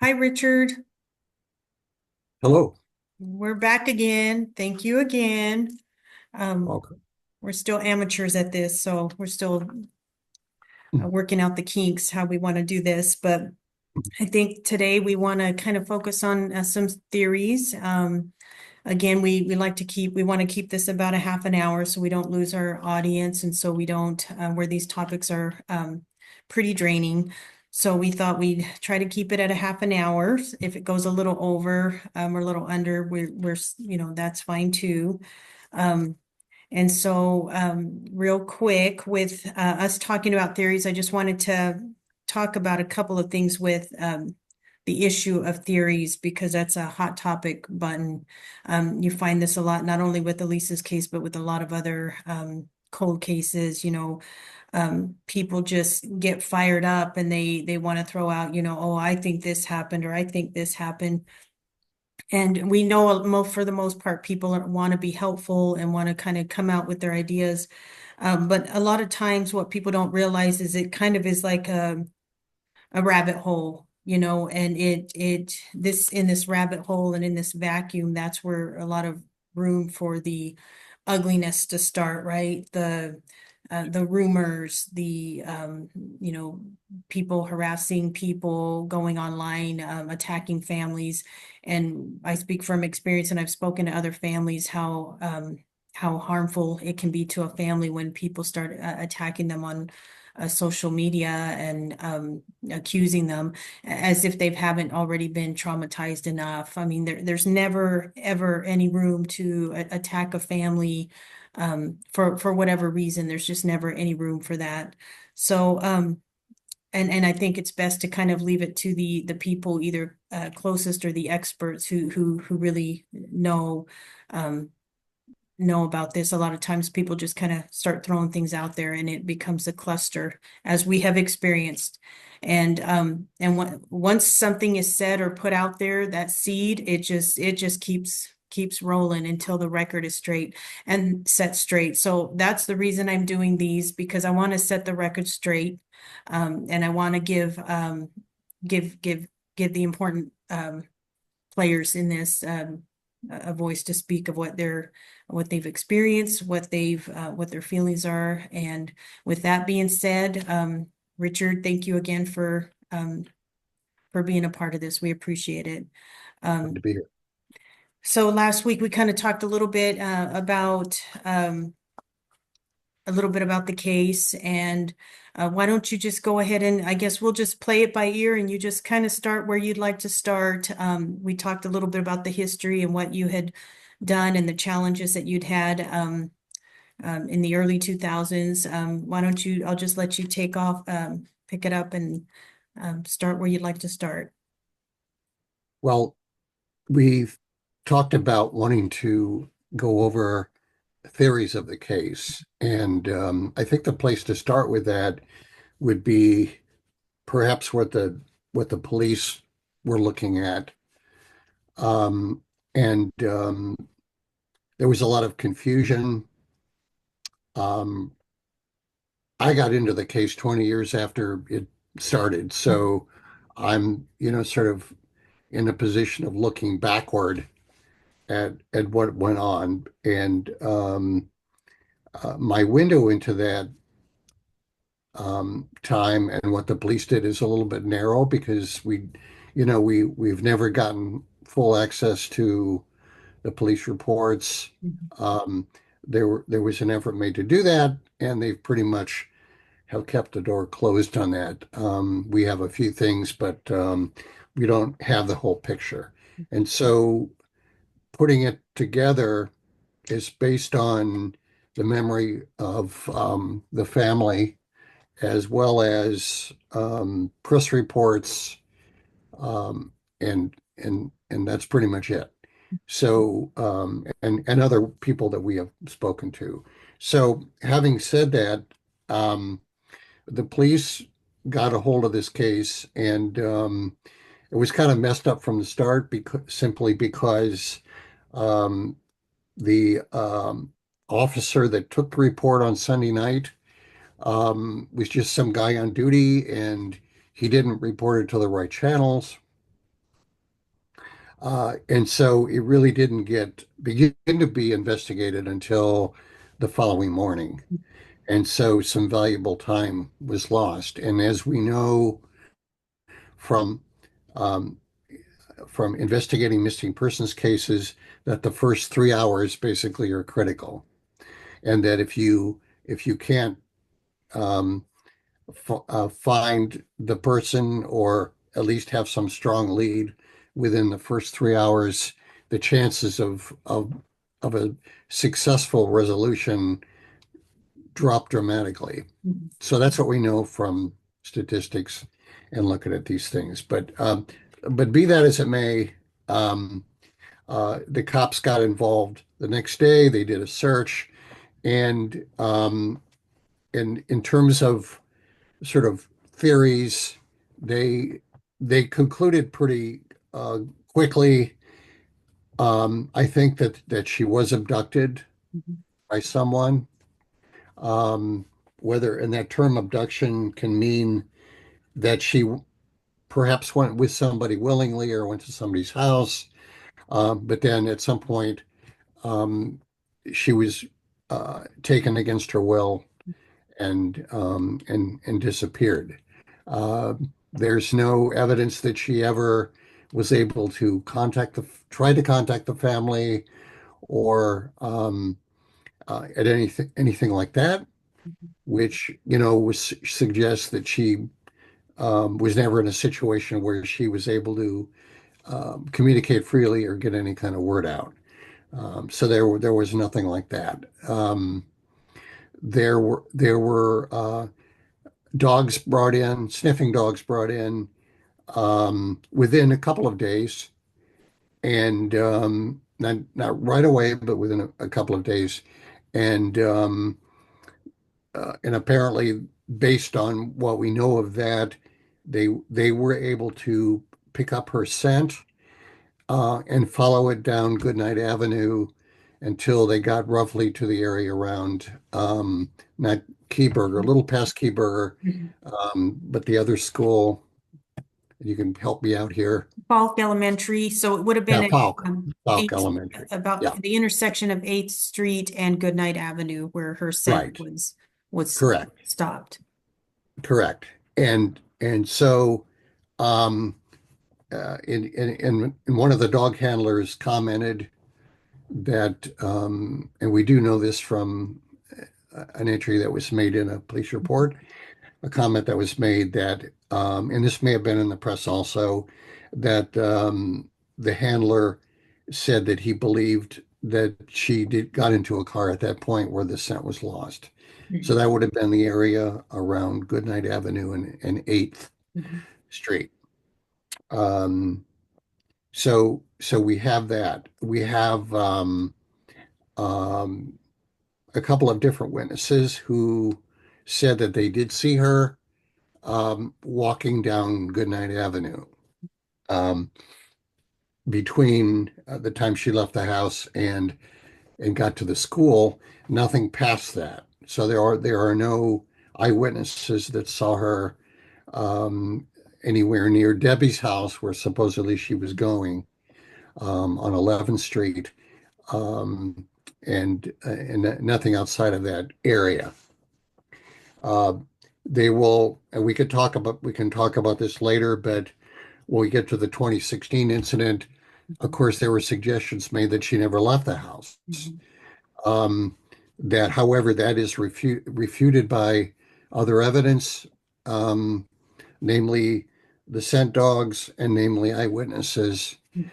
Hi, Richard. Hello. We're back again. Thank you again. Um, Welcome. we're still amateurs at this, so we're still working out the kinks, how we want to do this. But I think today we want to kind of focus on some theories. Again, we like to we want to keep this about a half an hour so we don't lose our audience and so we don't, where these topics are pretty draining. So we thought we'd try to keep it at a half an hour. If it goes a little over or a little under, that's fine too. Um, and so, real quick, with us talking about theories, I just wanted to talk about a couple of things with the issue of theories because that's a hot topic button. You find this a lot, not only with Elisa's case, but with a lot of other cold cases. People just get fired up and they want to throw out, oh, I think this happened or I think this happened. And we know for the most part, people want to be helpful and want to kind of come out with their ideas. But a lot of times what people don't realize is it kind of is like a rabbit hole, and in this rabbit hole and in this vacuum, that's where a lot of room for the ugliness to start, right? The rumors, you know, people harassing people, going online, attacking families. And I speak from experience, and I've spoken to other families how harmful it can be to a family when people start attacking them on social media and accusing them as if they haven't already been traumatized enough. I mean, there's never ever any room to attack a family for whatever reason. There's just never any room for that. So and I think it's best to kind of leave it to the people either closest or the experts who really um, know about this. A lot of times people just kind of start throwing things out there and it becomes a cluster, as we have experienced. And once something is said or put out there, that seed, it just keeps rolling until the record is straight and set straight. So that's the reason I'm doing these, because I want to set the record straight. And I want to give give give the important players in this a voice to speak of what they've experienced, what their feelings are. And with that being said, Richard, thank you again for being a part of this. We appreciate it. Good to Um, be here. so last week we kind of talked a little bit about the case, and why don't you just go ahead and I guess we'll just play it by ear and you just kind of start where you'd like to start. We talked a little bit about the history and what you had done and the challenges that you'd had in the early 2000s. Why don't I'll just let you take off, pick it up and start where you'd like to start. Well, we've talked about wanting to go over theories of the case, and I think the place to start with that would be perhaps what the police were looking at. Um, and there was a lot of confusion. Um, I got into the case 20 years after it started, so I'm, sort of in a position of looking backward at what went on. And my window into that time and what the police did is a little bit narrow because we've never gotten full access to the police reports. Mhm. Um, there was an effort made to do that, and they've pretty much have kept the door closed on that. We have a few things, but we don't have the whole picture. And so putting it together is based on the memory of the family as well as press reports, um, and that's pretty much it. So and other people that we have spoken to. So having said that, the police got a hold of this case, and it was kind of messed up from the start because simply because um, the officer that took the report on Sunday night was just some guy on duty, and he didn't report it to the right channels. And so it really didn't begin to be investigated until the following morning. And so some valuable time was lost. And as we know from um, from investigating missing persons cases, that the first 3 hours basically are critical, and that if you can't um, find the person or at least have some strong lead within the first 3 hours, the chances of a successful resolution drop dramatically. Mhm. So that's what we know from statistics and looking at these things. But be that as it may, um, the cops got involved the next day. They did a search, and in terms of sort of theories, they they concluded pretty quickly. I think that she was abducted Mhm. by someone. Um, Whether, and that term abduction can mean that she perhaps went with somebody willingly or went to somebody's house, but then at some point um, she was taken against her will and disappeared. Uh, there's no evidence that she ever was able to try to contact the family or at anything like that, which suggests that she was never in a situation where she was able to communicate freely or get any kind of word out. So there was nothing like that. There were dogs brought in, sniffing dogs brought in within a couple of days, and not right away, but within a couple of days, and apparently, based on what we know of that, they were able to pick up her scent and follow it down Goodnight Avenue until they got roughly to the area around not Keyburger, a little past Keyburger, Mhm. but the other school. You can help me out here. Falk Elementary, so it would have been Yeah, at Falk eight, Elementary. about Yeah, the intersection of 8th Street and Goodnight Avenue where her scent right. was Correct. stopped. Correct. And so um, in one of the dog handlers commented that, and we do know this from an entry that was made in a police report, a comment that was made that, and this may have been in the press also, that the handler said that he believed that she got into a car at that point where the scent was lost. So Mhm. that would have been the area around Goodnight Avenue and 8th Mhm. Street. Um, so we have that. We have um, a couple of different witnesses who said that they did see her walking down Goodnight Avenue um, between the time she left the house and got to the school. Nothing past that. So there are no eyewitnesses that saw her um, anywhere near Debbie's house, where supposedly she was going on 11th Street, um, and nothing outside of that area. Uh, they will, and we can talk about this later, but when we get to the 2016 incident, of course, there were suggestions made that she never left the house. Mhm. Um, that, however, that is refuted by other evidence, um, namely the scent dogs and namely eyewitnesses, Mhm.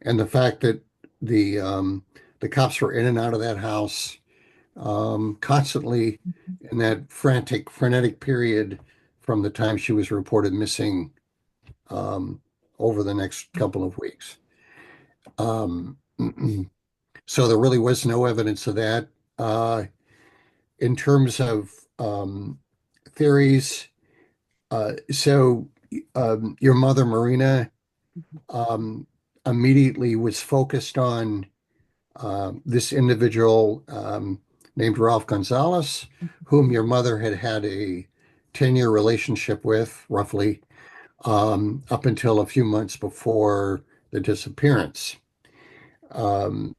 and the fact that the cops were in and out of that house constantly in that frenetic period from the time she was reported missing um, over the next couple of weeks. Um, so there really was no evidence of that. In terms of theories, so your mother, Marina, um, immediately was focused on this individual named Ralph Gonzalez, whom your mother had had a 10-year relationship with, roughly, up until a few months before the disappearance. Um,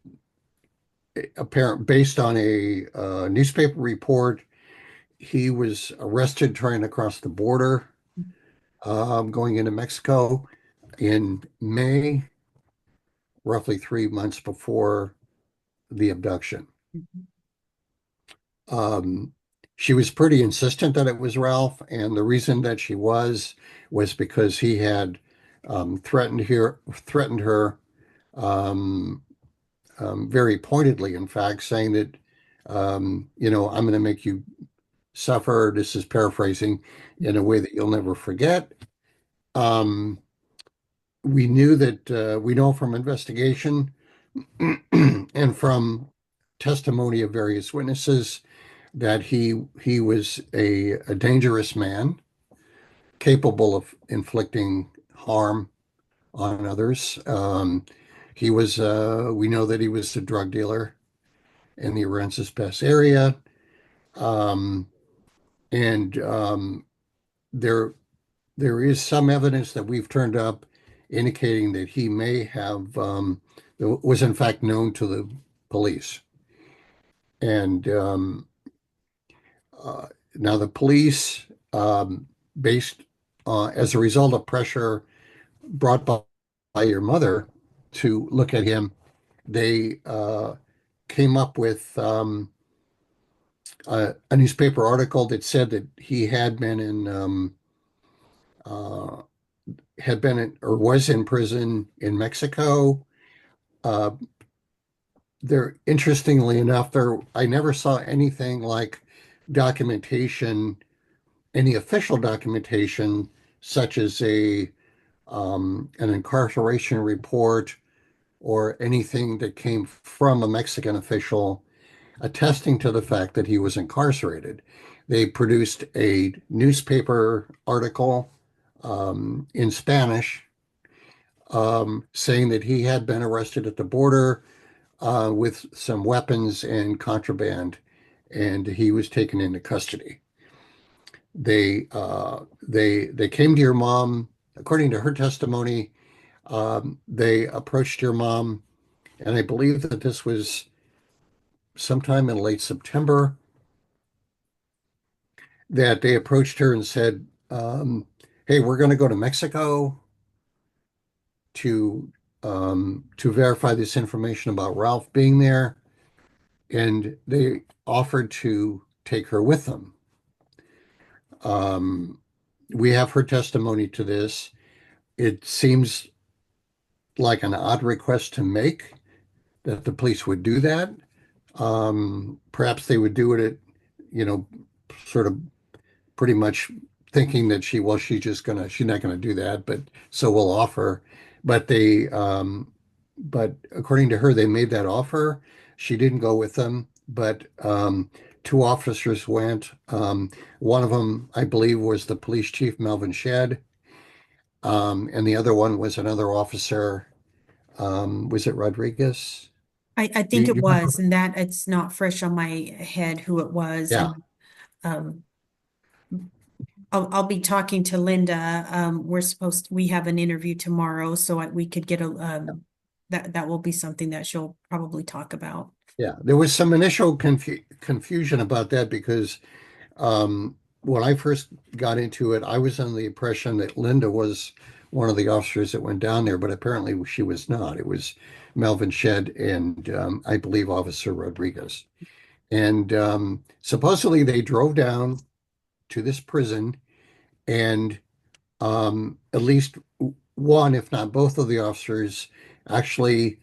Based on a newspaper report, he was arrested trying to cross the border, going into Mexico in May, roughly 3 months before the abduction. Mhm. Um, she was pretty insistent that it was Ralph, and the reason that she was because he had threatened her um, very pointedly, in fact, saying that I'm going to make you suffer. This is paraphrasing in a way that you'll never forget. Um, we know from investigation and from testimony of various witnesses that he was a dangerous man, capable of inflicting harm on others. We know that he was a drug dealer in the Aransas Pass area. Um, and there there is some evidence that we've turned up indicating that he may have was in fact known to the police. And uh, now the police, based as a result of pressure brought by your mother to look at him, they came up with a newspaper article that said that he uh, had been in, or was in prison in Mexico. Uh, interestingly enough, I never saw anything like documentation, any official documentation, such as an incarceration report or anything that came from a Mexican official attesting to the fact that he was incarcerated. They produced a newspaper article in Spanish saying that he had been arrested at the border with some weapons and contraband, and he was taken into custody. They came to your mom, according to her testimony. They approached your mom, and I believe that this was sometime in late September that they approached her and said, "Hey, we're going to go to Mexico to to verify this information about Ralph being there," and they offered to take her with them. Um, we have her testimony to this. It seems like an odd request to make that the police would do that. Perhaps they would do it at, you know, sort of pretty much thinking that she's not gonna do that, but so we'll offer. But but according to her, they made that offer. She didn't go with them, but two officers went. One of them, I believe, was the police chief, Melvin Shedd, and the other one was another officer. Was it Rodriguez? I think it You was, and that it's not fresh on my head who it was. Yeah, And um, I'll be talking to Linda. We have an interview tomorrow, so we could get that will be something that she'll probably talk about. yeah. There was some initial confusion about that because when I first got into it, I was under the impression that Linda was one of the officers that went down there, but apparently she was not. It was Melvin Shedd and I believe Officer Rodriguez. And supposedly they drove down to this prison, and at least one, if not both of the officers, actually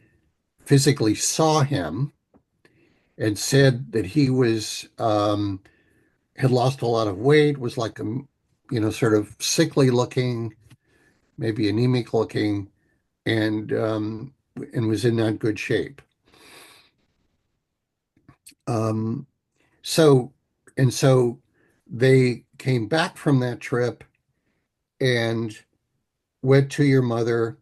physically saw him and said that he was had lost a lot of weight, was like sort of sickly looking, maybe anemic looking, and was in not good shape. Um, so so they came back from that trip and went to your mother,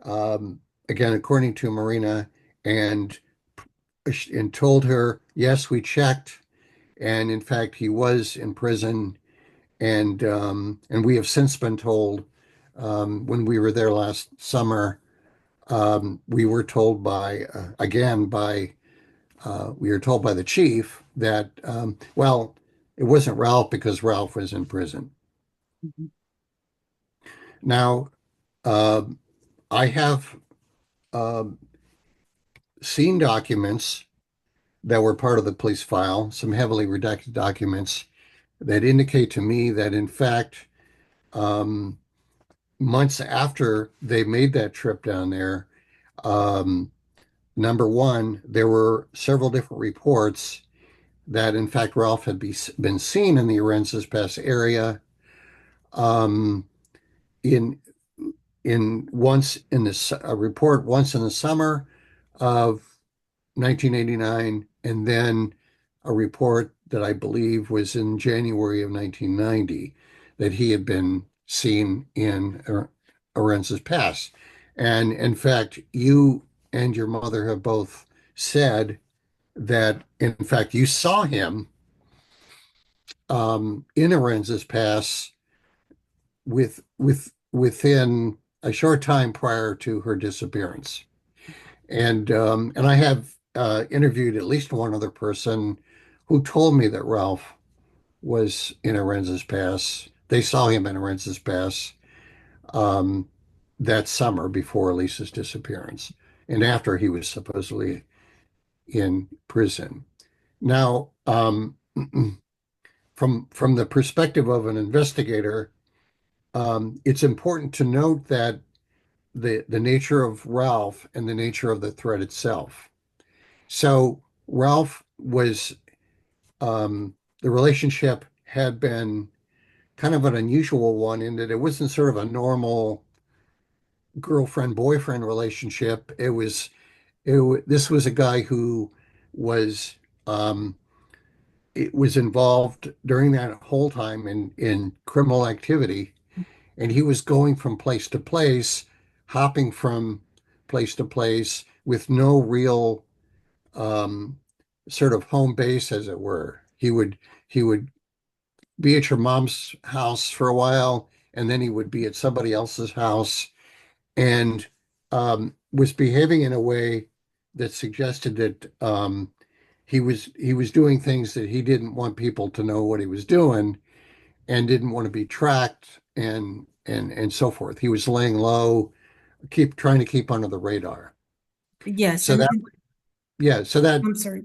again, according to Marina, and told her, yes, we checked, and in fact, he was in prison, and we have since been told when we were there last summer, we were told by again by we were told by the chief that well, it wasn't Ralph because Ralph was in prison. Mhm. Now, uh, I have uh, seen documents that were part of the police file, some heavily redacted documents that indicate to me that, in fact, um, months after they made that trip down there, um, number one, there were several different reports that, in fact, Ralph had been seen in the Aransas Pass area um, in once in this a report once in the summer of 1989, and then a report that I believe was in January of 1990 that he had been seen in Aransas Pass. And in fact, you and your mother have both said that, in fact, you saw him in Aransas Pass within a short time prior to her disappearance. And I have interviewed at least one other person who told me that Ralph was in Arenzas Pass. They saw him in Arenzas Pass um, that summer before Elisa's disappearance and after he was supposedly in prison. Now, from the perspective of an investigator, it's important to note that the nature of Ralph and the nature of the threat itself. So Ralph was the relationship had been kind of an unusual one in that it wasn't sort of a normal girlfriend boyfriend relationship. This was a guy who was um, it was involved during that whole time in criminal activity, and he was going from place to place, hopping from place to place with no real um, sort of home base, as it were. He would be at your mom's house for a while, and then he would be at somebody else's house, and was behaving in a way that suggested that he was doing things that he didn't want people to know what he was doing, and didn't want to be tracked, and so forth. He was laying low, keep trying to keep under the radar. Yes, So that yeah, so that I'm sorry.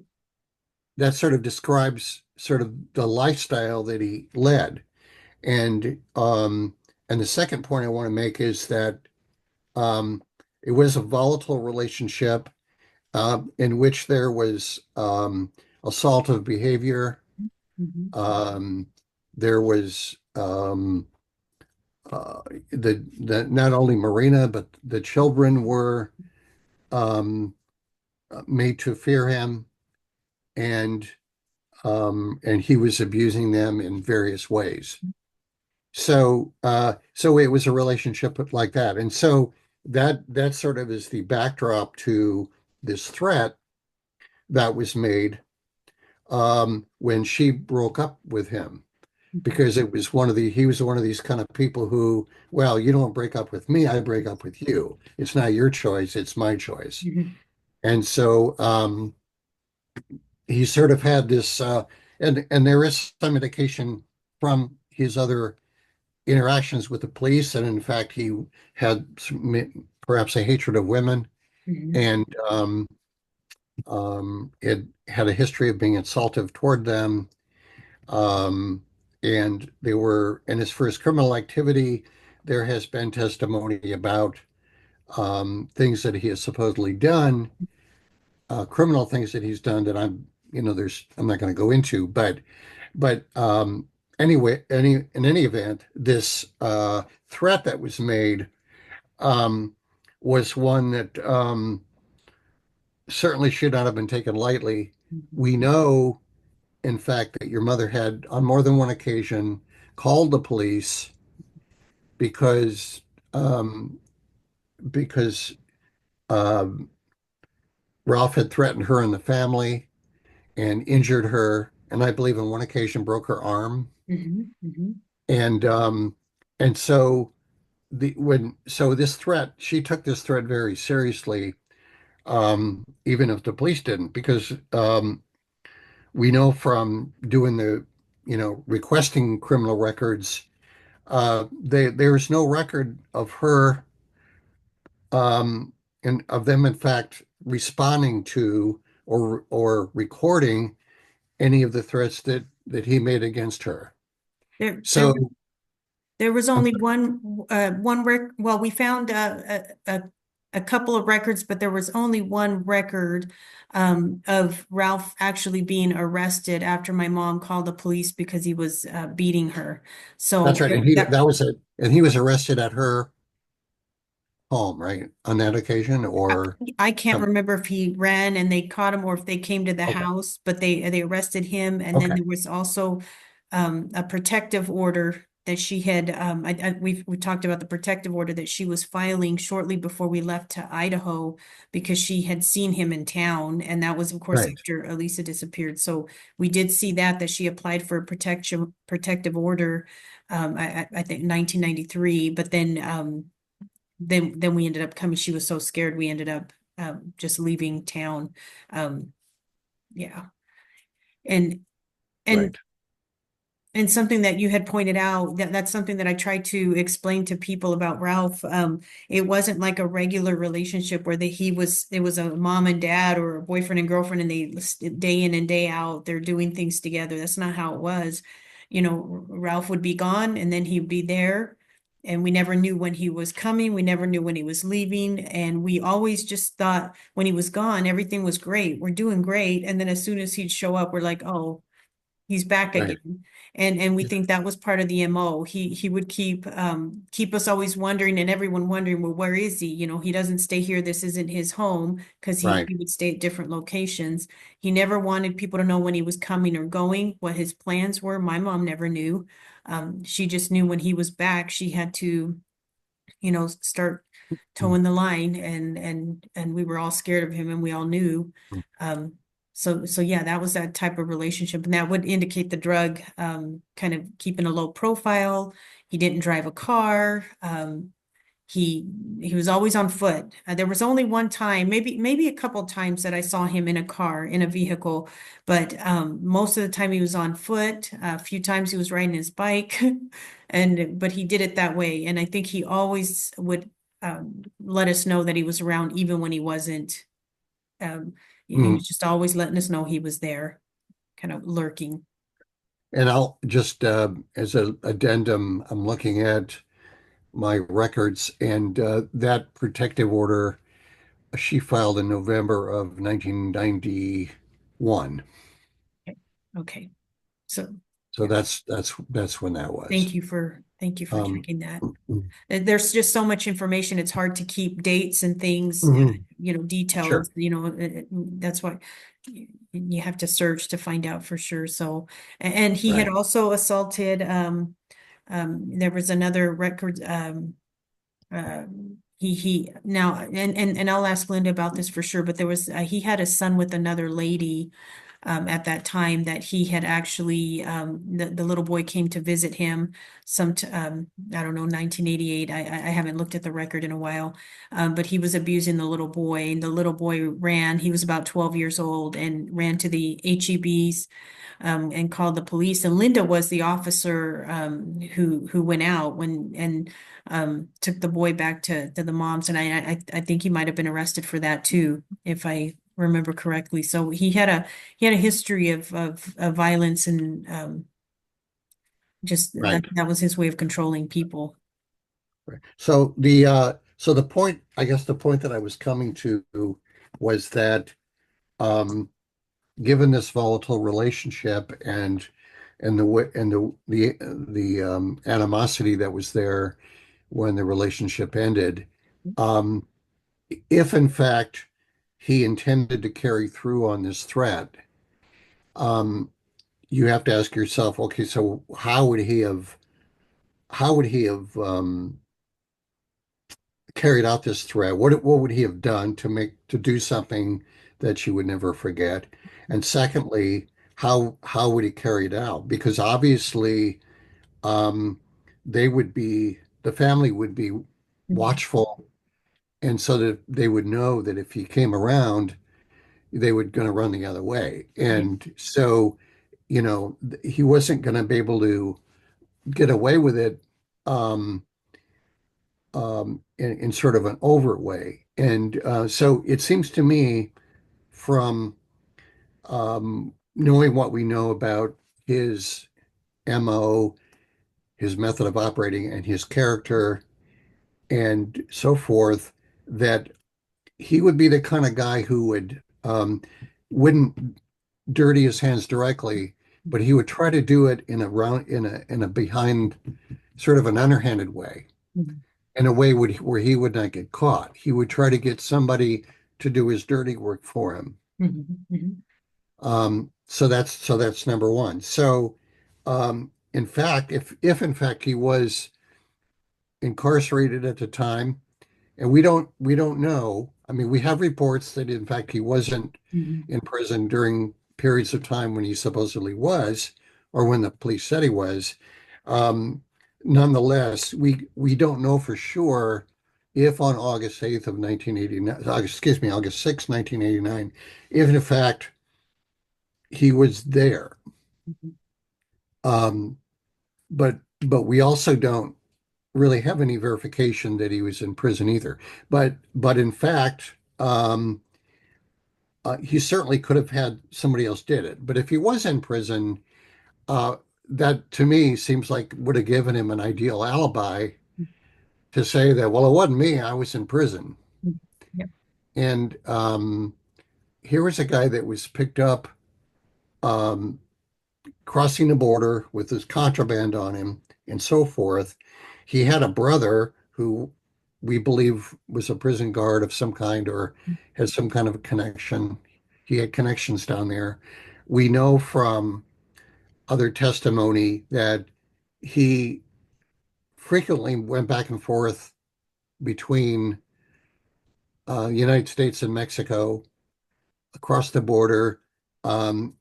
that sort of describes sort of the lifestyle that he led. And and the second point I want to make is that um, it was a volatile relationship in which there was assaultive behavior. Mhm. Um, there was uh, the not only Marina but the children were um, made to fear him, and and he was abusing them in various ways. So it was a relationship like that. And so that sort of is the backdrop to this threat that was made when she broke up with him, because it was he was one of these kind of people who, well, you don't break up with me, I break up with you. It's not your choice, it's my choice. Mhm. And so he sort of had this, and there is some indication from his other interactions with the police, and in fact, he had perhaps a hatred of women, Mhm. and it had a history of being insultive toward them. Um, and they were in his first criminal activity. There has been testimony about things that he has supposedly done, criminal things that he's done that I'm not going to go into, but anyway, in any event, this threat that was made um, was one that certainly should not have been taken lightly. Mhm. We know, in fact, that your mother had, on more than one occasion, called the police because um, because um, Ralph had threatened her and the family and injured her, and I believe on one occasion broke her arm. Mhm. Mhm. And and so this threat, she took this threat very seriously, even if the police didn't, because we know from doing requesting criminal records, there's no record of her, and of them, in fact, responding to or recording any of the threats that he made against her. There, there, So, there was I'm only well, we found a couple of records, but there was only one record of Ralph actually being arrested after my mom called the police because he was beating her. That's So right. And he was arrested at her home, right? On that occasion, I or I can't some, remember if he ran and they caught him or if they came to the okay, house, but they arrested him. And then okay, there was also a protective order that she had. We talked about the protective order that she was filing shortly before we left to Idaho because she had seen him in town, and that was, of course, right, after Elisa disappeared. So we did see that she applied for a protective order. I think 1993, but then we ended up coming. She was so scared we ended up just leaving town. Um, yeah. And and right. and something that you had pointed out, that's something that I try to explain to people about Ralph. It wasn't like a regular relationship where it was a mom and dad or a boyfriend and girlfriend, and they day in and day out they're doing things together. That's not how it was. Ralph would be gone and then he'd be there, and we never knew when he was coming. We never knew when he was leaving, and we always just thought when he was gone, everything was great. We're doing great, and then as soon as he'd show up, we're like, oh, he's back Right. again. And we think that was part of the MO. He would keep us always wondering and everyone wondering, well, where is he? He doesn't stay here. This isn't his home because Right. he would stay at different locations. He never wanted people to know when he was coming or going, what his plans were. My mom never knew. She just knew when he was back, she had to, start Mm, towing the line, and we were all scared of him and we all knew. mm, Um, so yeah, that was that type of relationship, and that would indicate the drug, kind of keeping a low profile. He didn't drive a car. He he was always on foot. There was only one time, maybe a couple times that I saw him in a car, in a vehicle, but most of the time he was on foot. A few times he was riding his bike, but he did it that way. And I think he always would let us know that he was around, even when he wasn't. Um, he mm. was just always letting us know he was there, kind of lurking. And I'll just, as an addendum, I'm looking at my records, and that protective order she filed in November of 1991. Okay. Okay. So So yeah, that's when that was. thank you for Um, checking that. mm, There's just so much information. It's hard to keep dates and things, mhm, sure, details, that's why you have to search to find out for sure. So, and he had right, also assaulted, there was another record, now, and I'll ask Linda about this for sure, but he had a son with another lady at that time that he had actually, the little boy came to visit him I don't know, 1988. I haven't looked at the record in a while, but he was abusing the little boy, and the little boy ran. He was about 12 years old and ran to the HEBs, and called the police. And Linda was the officer, who went out and took the boy back to the moms. And I think he might have been arrested for that too, if I remember correctly. So he had a history of violence, and just right, that was his way of controlling people. right. So the point, I guess the point that I was coming to was that, um, given this volatile relationship and the way and the animosity that was there when the relationship ended, um, if in fact he intended to carry through on this threat, um, you have to ask yourself, okay, so how would he have carried out this threat? What would he have done to do something that you would never forget? And secondly, how would he carry it out? Because obviously, um, the family would be Mhm. watchful, and so that they would know that if he came around, they were going to run the other way. Yeah. And so, he wasn't going to be able to get away with it um, in sort of an overt way. And so it seems to me from knowing what we know about his MO, his method of operating, and his character, and so forth, that he would be the kind of guy who wouldn't dirty his hands directly, but he would try to do it in a behind sort of an underhanded way, Mhm. in a way where he would not get caught. He would try to get somebody to do his dirty work for him. Mhm. Mhm. So that's number one. So, in fact, if in fact he was incarcerated at the time, and we don't know. I mean, we have reports that in fact he wasn't Mhm. in prison during periods of time when he supposedly was, or when the police said he was. Um, Nonetheless, we don't know for sure if on August 8th of 1989, August 6th, 1989, if in fact he was there. Mhm. Um, but we also don't really have any verification that he was in prison either. But in fact, he certainly could have had somebody else did it. But if he was in prison, uh, that to me seems like would have given him an ideal alibi to say that, well, it wasn't me, I was in prison. Mhm. Yep. And here was a guy that was picked up um, crossing the border with his contraband on him and so forth. He had a brother who we believe was a prison guard of some kind or had some kind of a connection. He had connections down there. We know from other testimony that he frequently went back and forth between the United States and Mexico across the border.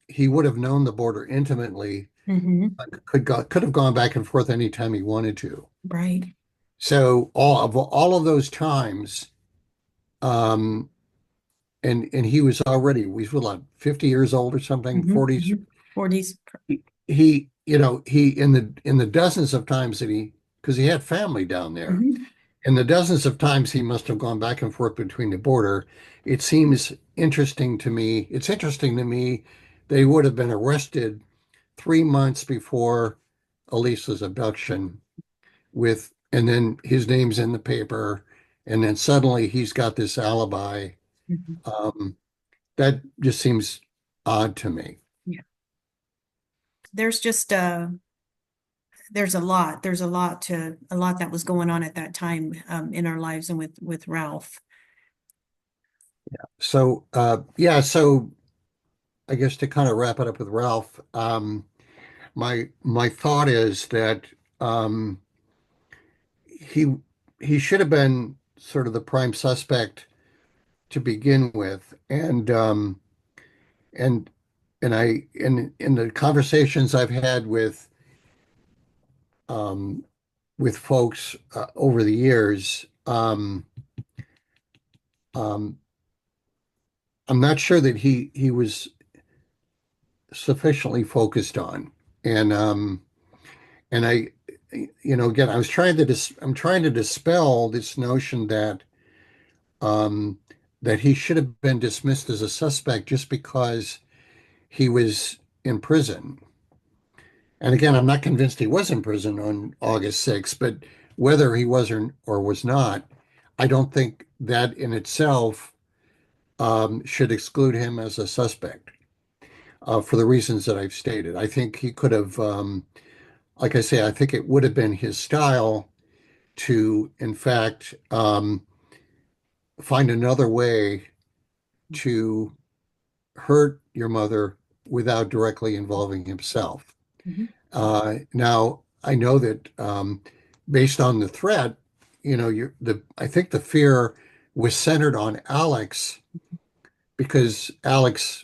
He would have known the border intimately, Mhm. could have gone back and forth anytime he wanted to. Right. So all of those times, um, and he was already, we was like 50 years old or something, Mhm. 40s. Mhm. 40s. He in the dozens of times that because he had family down there, Mhm. in the dozens of times he must have gone back and forth between the border, it seems interesting to me. It's interesting to me they would have been arrested 3 months before Elisa's abduction and then his name's in the paper, and then suddenly he's got this alibi. Mhm. Um, that just seems odd to me. Yeah. There's just there's a lot that was going on at that time in our lives and with Ralph. So, yeah, so I guess to kind of wrap it up with Ralph, my thought is that um, he he should have been sort of the prime suspect to begin with, and and in the conversations I've had um, with folks over the years, um, I'm not sure that he was sufficiently focused on, and I, again, I'm trying to dispel this notion um, that he should have been dismissed as a suspect just because he was in prison. And again, I'm not convinced he was in prison on August 6th, but whether he was or was not, I don't think that in itself should exclude him as a suspect for the reasons that I've stated. I think he could have, like I say, I think it would have been his style to, in fact, find another way to hurt your mother without directly involving himself. Mhm. Now, I know that based on the threat, I think the fear was centered on Alex because Alex,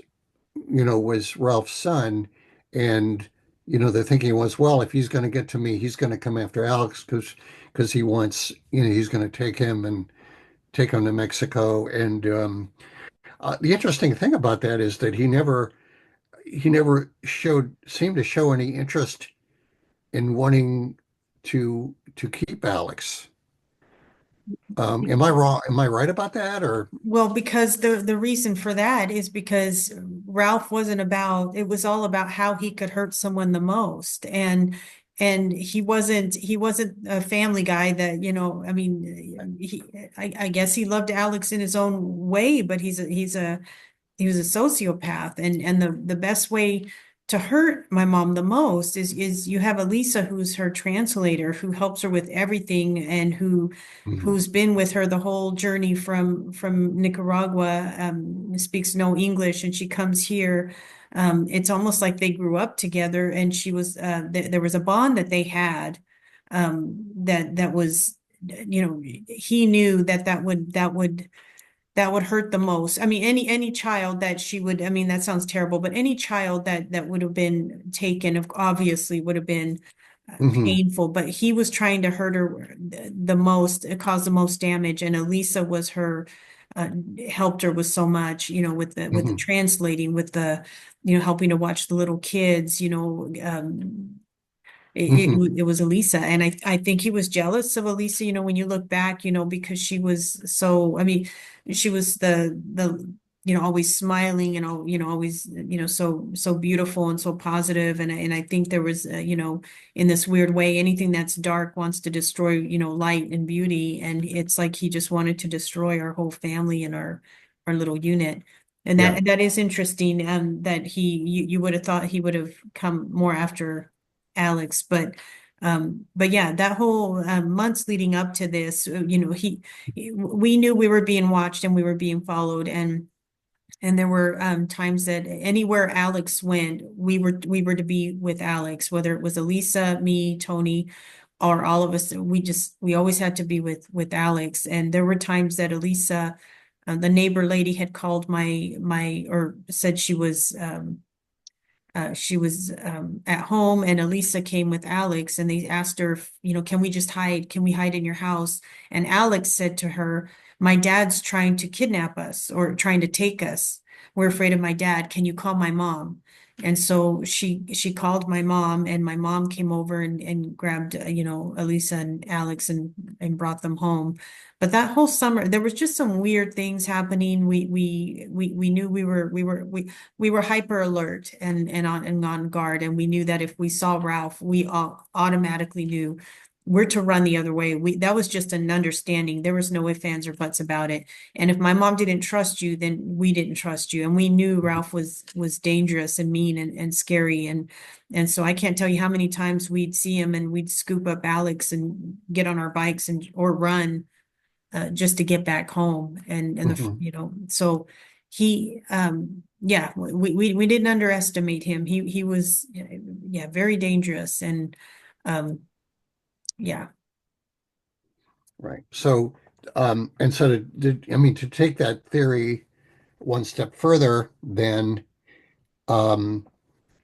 was Ralph's son, and the thinking was, well, if he's going to get to me, he's going to come after Alex because he wants, he's going to take him to Mexico. And the interesting thing about that is that he never seemed to show any interest in wanting to keep Alex. Am I wrong? Am I right about that? Or Well, because the reason for that is because Ralph wasn't about, it was all about how he could hurt someone the most. And he wasn't a family guy that, I mean, I guess he loved Alex in his own way, but he was a sociopath, and the best way to hurt my mom the most is you have Elisa, who's her translator, who helps her with everything, and Mhm, who's been with her the whole journey from Nicaragua, speaks no English, and she comes here. It's almost like they grew up together, and she was there was a bond that they had, that was, he knew that would hurt the most. I mean, any child that she would, I mean, that sounds terrible, but any child that would have been taken, obviously would have been mhm, painful, but he was trying to hurt her the most, it caused the most damage. And Elisa was her, uh, helped her with so much, with the mhm, translating, with the, helping to watch the little kids, mhm, it was Elisa, and I think he was jealous of Elisa, when you look back, because she was so, I mean, she was always smiling, and always, so beautiful and so positive. And I think there was, in this weird way, anything that's dark wants to destroy, light and beauty. And it's like he just wanted to destroy our whole family and our little unit. And yeah, that is interesting, that you would have thought he would have come more after Alex, but yeah, that whole months leading up to this, we knew we were being watched and we were being followed, and there were times that anywhere Alex went, we were to be with Alex, whether it was Elisa, me, Tony, or all of us. We always had to be with Alex. And there were times that Elisa, the neighbor lady, had called or said she was at home, and Elisa came with Alex, and they asked her, can we just hide? Can we hide in your house? And Alex said to her, my dad's trying to kidnap us or trying to take us. We're afraid of my dad. Can you call my mom? And so she called my mom, and my mom came over and grabbed, Elisa and Alex, and brought them home. But that whole summer, there was just some weird things happening. We knew we were hyper alert and on guard, and we knew that if we saw Ralph, we all automatically knew we're to run the other way. That was just an understanding. There was no ifs, ands, or buts about it. And if my mom didn't trust you, then we didn't trust you. And we knew Ralph was dangerous and mean and scary. And so I can't tell you how many times we'd see him and we'd scoop up Alex and get on our bikes or run, just to get back home. And mhm, so yeah, we didn't underestimate him. He was, yeah, very dangerous. And um, yeah. right. So, and so I mean, to take that theory one step further, then, um,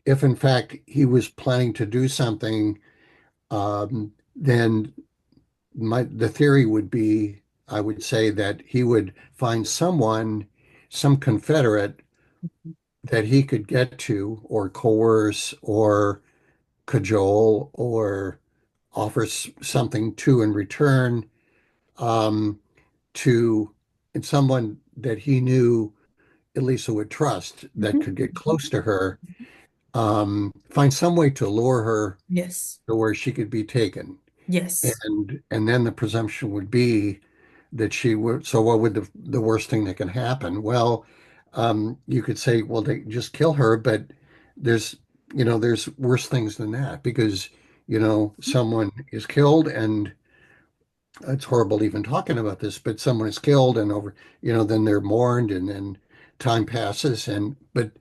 if in fact he was planning to do something, then the theory would be, I would say that he would find someone, some Confederate that he could get to or coerce or cajole or offer something to in return, um, to and someone that he knew Elisa would trust that Mhm. could get close to her, find some way to lure her Yes. to where she could be taken. Yes. And then the presumption would be that she would. So what would the worst thing that can happen? Well, you could say, well, they just kill her, but there's there's worse things than that because someone is killed, and it's horrible even talking about this, but someone is killed, and then they're mourned, and then time passes, and but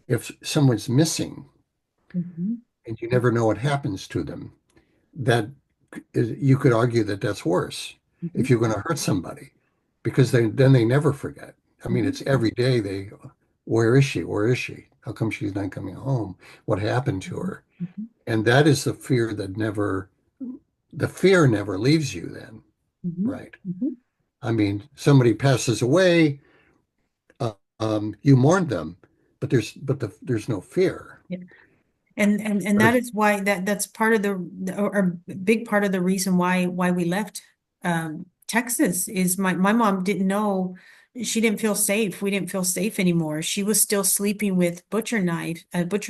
if someone's missing Mhm. and you never know what happens to them, that you could argue that that's worse Mhm. if you're going to hurt somebody because they never forget. I mean, Mhm. it's every day where is she? Where is she? How come she's not coming home? What happened to Mhm. her? Mhm. And that is the fear never leaves you then, Mhm. right? Mhm. I mean, somebody passes away, you mourn them, but there's no fear. Yeah. And But that if, is why that's part of or a big part of the reason why we left Texas is my mom didn't know, she didn't feel safe. We didn't feel safe anymore. She was still sleeping with a butcher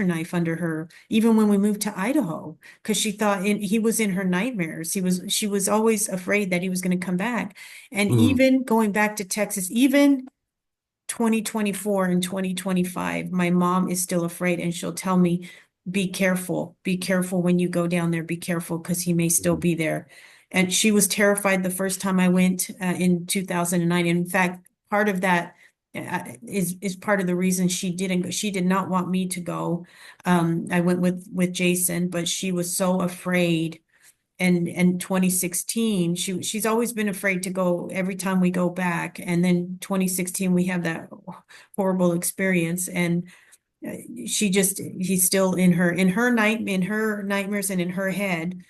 knife under her, even when we moved to Idaho, because she thought he was in her nightmares. She was always afraid that he was going to come back. And mm, even going back to Texas, even 2024 and 2025, my mom is still afraid and she'll tell me, be careful when you go down there, be careful because he may still mm, be there. And she was terrified the first time I went in 2009. In fact, part of that is part of the reason she didn't go. She did not want me to go. I went with Jason, but she was so afraid. And in 2016, she's always been afraid to go every time we go back. And then 2016, we have that horrible experience. And he's still in her nightmares and in her head.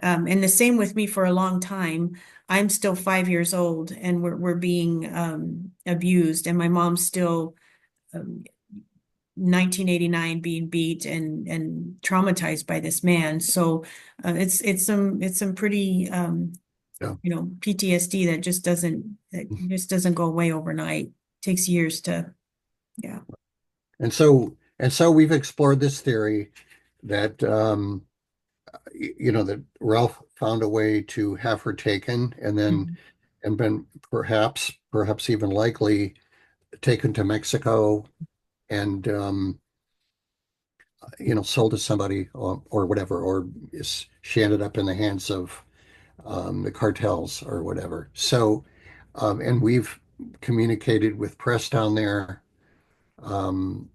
And the same with me for a long time. I'm still 5 years old and we're being abused. And my mom's still um, 1989 being beat and traumatized by this man. So it's some pretty yeah. PTSD that just doesn't go away overnight. Takes years to yeah. And so we've explored this theory that that Ralph found a way to have her taken Mhm. and been perhaps even likely taken to Mexico and sold to somebody or whatever, or she ended up in the hands of the cartels or whatever. So, and we've communicated with press down there, um,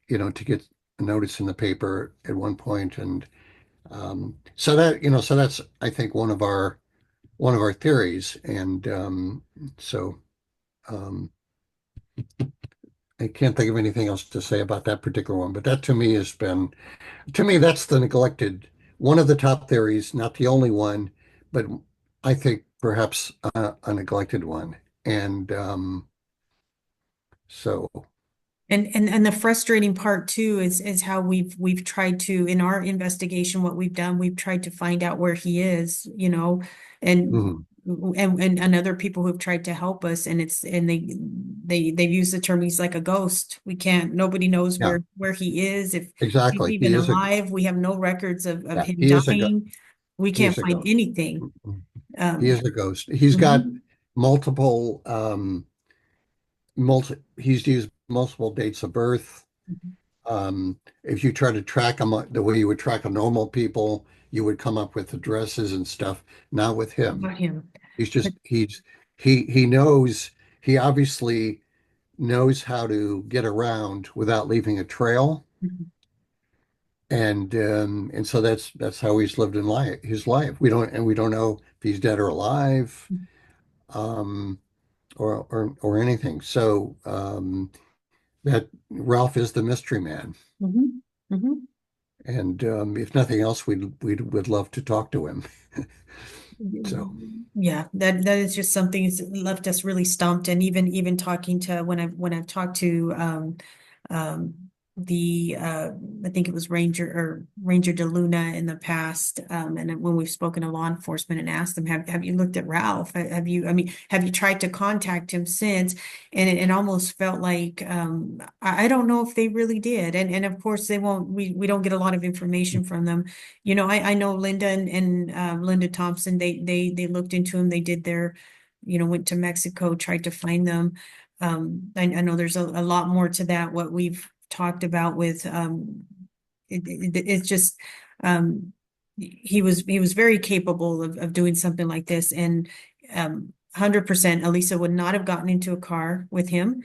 to get a notice in the paper at one point, and so that's I think one of our theories, and so um, I can't think of anything else to say about that particular one. But that to me that's the neglected one of the top theories, not the only one, but I think perhaps a neglected one. And so, And the frustrating part too is how we've tried to, in our investigation, what we've done, we've tried to find out where he is, and mhm, and other people who've tried to help us, and they've used the term he's like a ghost. Nobody knows yeah, where he is, if he's exactly. even alive. We have no records of Yeah, him he is a go dying. We he can't is a find ghost. anything. Mhm. He Um, is a ghost. He's got mhm, multiple he's used multiple dates of birth. If you try to track him the way you would track a normal people, you would come up with addresses and stuff. Not with him. Not him. He's just he knows he obviously knows how to get around without leaving a trail. And so that's how he's lived in life his life. We don't know if he's dead or alive, um, or anything. So that Ralph is the mystery man. Mhm, mhm. And if nothing else, we'd love to talk to him. So, Yeah, that is just something that's left us really stumped. And even talking to when I've talked to um the I think it was Ranger DeLuna in the past, and then when we've spoken to law enforcement and asked them, have you looked at Ralph? Have you, I mean, have you tried to contact him since? And it almost felt like I don't know if they really did. And of course they won't, we don't get a lot of information from them. I know Linda and Linda Thompson, they looked into him. They did their, went to Mexico, tried to find them. I know there's a lot more to that, what we've talked about with it's just um he was very capable of doing something like this. And 100% Elisa would not have gotten into a car with him.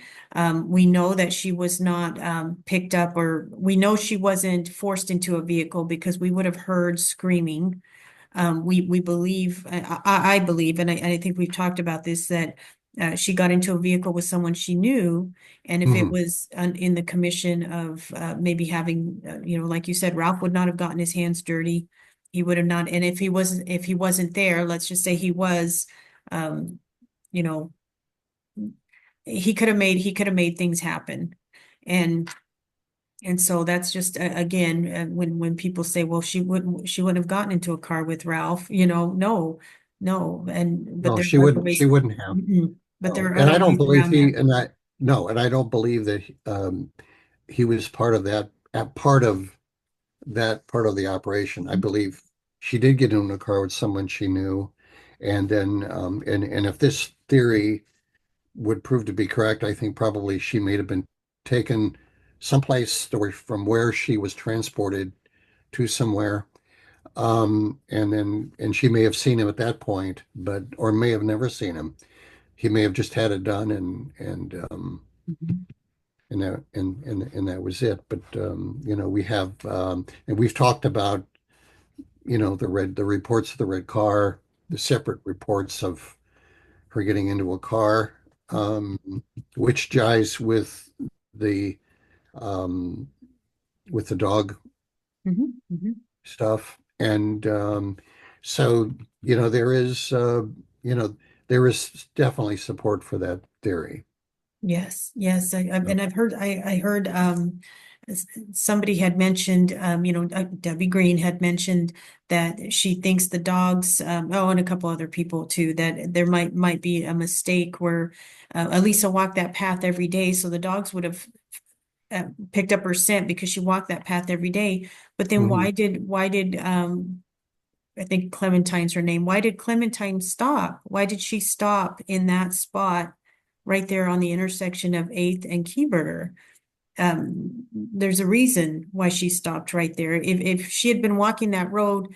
We know that she was not picked up, or we know she wasn't forced into a vehicle because we would have heard screaming. We believe, I believe, and I think we've talked about this, that she got into a vehicle with someone she knew, and if it Mhm. was in the commission of maybe having, like you said, Ralph would not have gotten his hands dirty. He would have not, and if he wasn't there, let's just say he was, um, you know, he could have made things happen, and so that's just again when people say, well, she wouldn't have gotten into a car with Ralph, no, no, and but No, there are other she ways. wouldn't have. Mm-mm. But there No, are and other I don't ways believe around that. he and I no, and I don't believe that he was part of that part of the operation. I believe she did get in a car with someone she knew, and then and if this theory would prove to be correct, I think probably she may have been taken someplace from where she was transported to somewhere. And she may have seen him at that point, but or may have never seen him. He may have just had it done Mhm. and that was it. But we have and we've talked about, the reports of the red car, the separate reports of her getting into a car, um, which jives the um, with the dog Mhm. Mhm. stuff. And so, there is you know, there is definitely support for that theory. Yes, yes, and I heard somebody had mentioned, Debbie Green had mentioned that she thinks the dogs, and a couple other people too, that there might be a mistake where Elisa walked that path every day, so the dogs would have picked up her scent because she walked that path every day. But then Mhm. why did I think Clementine's her name. Why did Clementine stop? Why did she stop in that spot right there on the intersection of 8th and Keyberger? There's a reason why she stopped right there. If she had been walking that road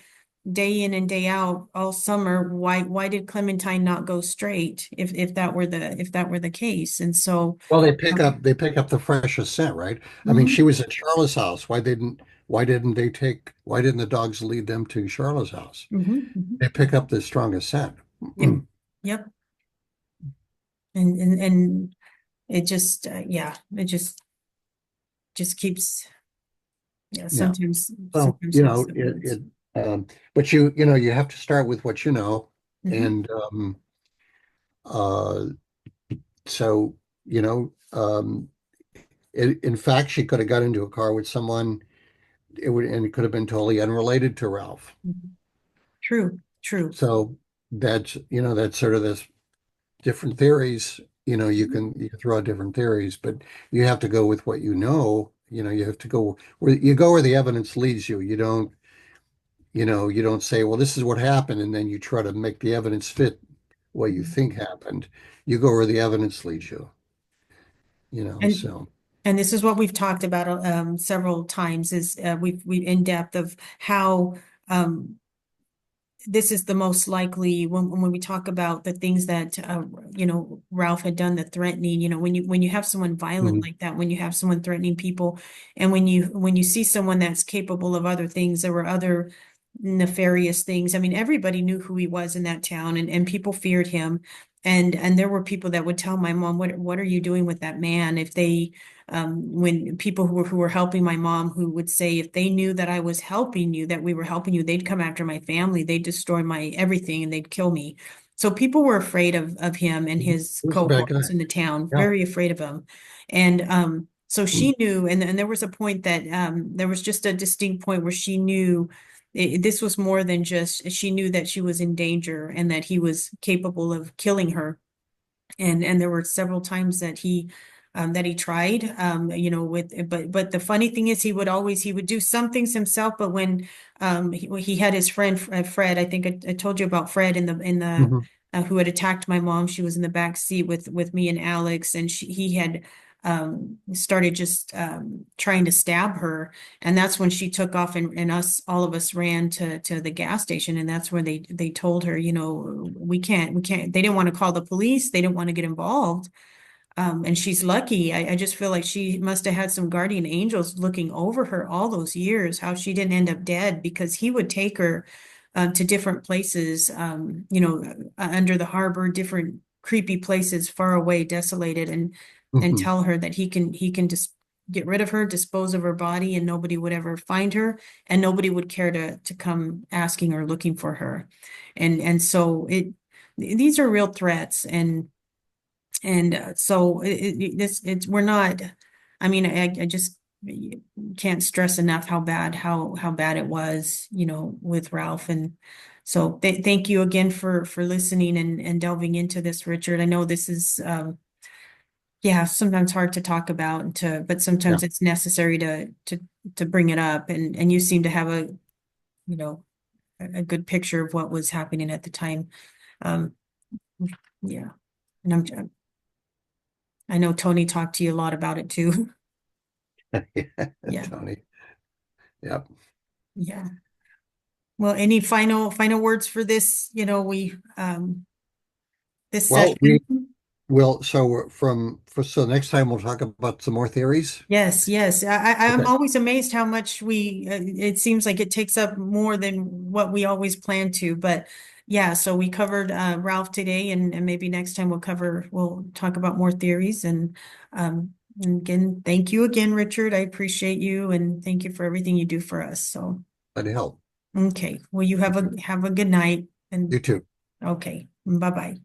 day in and day out all summer, why did Clementine not go straight if that were the case? And so Well, they pick up the freshest scent, right? I mean, mhm, she was at Charlotte's house. Why didn't the dogs lead them to Charlotte's house? mhm, mhm. They pick up the strongest scent. Yep, yep. And it just it just keeps Yeah. So, sometimes false evidence. but you have to start with what you know. Mhm, And uh, so, you know, in fact, she could have got into a car with someone, and it could have been totally unrelated to Ralph. mhm. True, true. So that's sort of this different theories. You can throw out different theories, but you have to go with what you know. You have to go where the evidence leads you. You don't say, well, this is what happened, and then you try to make the evidence fit what you Mhm. think happened. You go where the evidence leads you, And so. and this is what we've talked about several times is we in depth of how this is the most likely when we talk about the things that Ralph had done, the threatening, when you have someone violent Mhm. like that, when you have someone threatening people, and when you see someone that's capable of other things, there were other nefarious things. I mean, everybody knew who he was in that town, and people feared him. And there were people that would tell my mom, what are you doing with that man? If they when people who were helping my mom, who would say if they knew that I was helping you, that we were helping you, they'd come after my family, they'd destroy my everything, and they'd kill me. So people were afraid of him and He his was a bad cohorts guy. in the town, Yeah. very afraid of him. And so she knew, and there was a point that there was just a distinct point where she knew this was more than just, she knew that she was in danger and that he was capable of killing her. And there were several times that he tried, but the funny thing is he would do some things himself, but when he had his friend Fred, I think I told you about Fred in the Mhm. who had attacked my mom. She was in the back seat with me and Alex, and he had started just trying to stab her, and that's when she took off, and all of us ran to the gas station, and that's where they told her, we can't. They didn't want to call the police. They didn't want to get involved. And she's lucky. I just feel like she must have had some guardian angels looking over her all those years, how she didn't end up dead because he would take her to different places, under the harbor, different creepy places far away, desolated, and Mhm. tell her that he can just get rid of her, dispose of her body, and nobody would ever find her, and nobody would care to come asking or looking for her. And so these are real threats, and so it's we're not. I mean, I just can't stress enough how bad it was, with Ralph. And so thank you again for listening and delving into this, Richard. I know this is yeah, sometimes hard to talk about but Yeah, sometimes it's necessary to bring it up, and you seem to have you know a good picture of what was happening at the time. Um, yeah. And I know Tony talked to you a lot about it too. Yeah. Tony. Yep. Yeah. Well, any final words for this, this Well, we session? will. So next time we'll talk about some more theories. Yes, yes. I'm Okay. always amazed how much it seems like it takes up more than what we always plan to. But yeah, so we covered Ralph today, and maybe next time we'll talk about more theories. And again, thank you again, Richard. I appreciate you, and thank you for everything you do for us. So, That'd help. okay. Well, you have a good night, You and too. okay. Bye-bye.